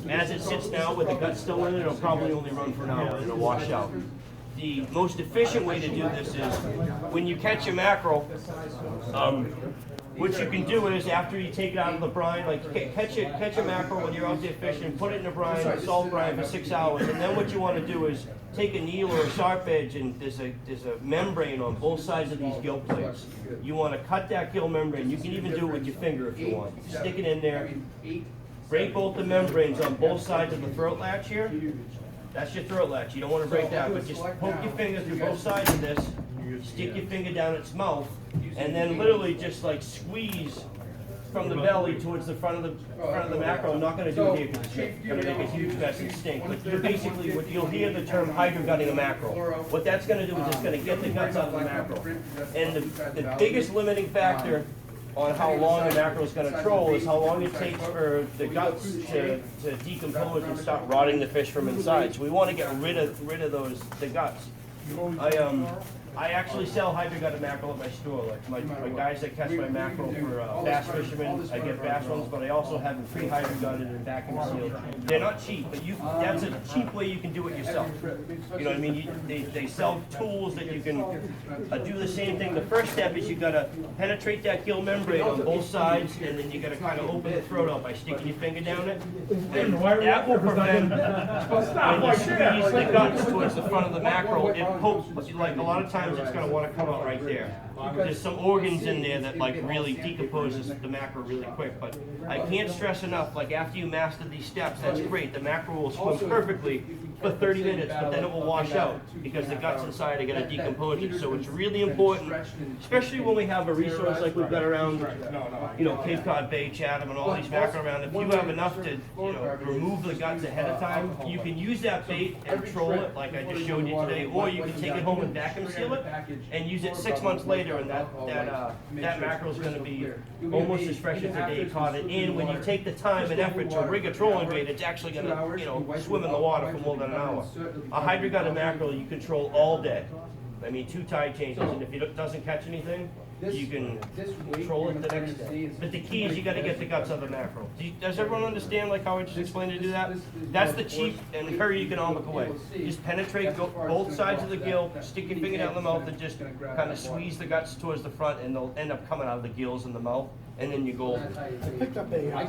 As it sits now with the gut still in it, it'll probably only run for an hour and it'll wash out. The most efficient way to do this is when you catch a mackerel, what you can do is after you take it out of the brine, like catch a mackerel when you're out there fishing, put it in a brine, salt brine for 6 hours, and then what you want to do is take a needle or a sharp edge, and there's a membrane on both sides of these gill plates. You want to cut that gill membrane. You can even do it with your finger if you want. Stick it in there. Break both the membranes on both sides of the throat latch here. That's your throat latch. You don't want to break that, but just poke your finger through both sides of this, stick your finger down its mouth, and then literally just like squeeze from the belly towards the front of the mackerel. I'm not going to do it here because it's going to make a huge mess and stink. But you're basically, you'll hear the term hydrogutting a mackerel. What that's going to do is it's going to get the guts out of the mackerel. And the biggest limiting factor on how long a mackerel is going to troll is how long it takes for the guts to decompose and start rotting the fish from inside. So we want to get rid of the guts. I actually sell hydrogutted mackerel at my store. Like my guys that catch my mackerel for bass fishermen, I get bass ones, but I also have them pre-hydrogutted and vacuum sealed. They're not cheap, but that's a cheap way you can do it yourself. You know what I mean? They sell tools that you can do the same thing. The first step is you gotta penetrate that gill membrane on both sides, and then you gotta kind of open the throat out by sticking your finger down it. And that will prevent when you squeeze the guts towards the front of the mackerel, it pokes, like a lot of times it's going to want to come out right there. There's some organs in there that like really decomposes the mackerel really quick, but I can't stress enough, like after you master these steps, that's great. The mackerel will swim perfectly for 30 minutes, but then it will wash out because the guts inside are going to decompose it. So it's really important, especially when we have a resource like we've got around, Cape Cod Bay, Chatham, and all these mackerel around. If you have enough to, remove the guts ahead of time, you can use that bait and troll it like I just showed you today, or you can take it home and vacuum seal it and use it 6 months later, and that mackerel is going to be almost as fresh as the day you caught it. And when you take the time and effort to rig a trolling bait, it's actually going to, swim in the water for more than an hour. A hydrogutted mackerel you control all day. I mean, 2 tide changes, and if it doesn't catch anything, you can troll it the next day. But the key is you got to get the guts of the mackerel. Does everyone understand like how I just explained to do that? That's the cheap and very economical way. Just penetrate both sides of the gill, stick your finger down the mouth, and just kind of squeeze the guts towards the front, and they'll end up coming out of the gills in the mouth, and then you go. I picked up a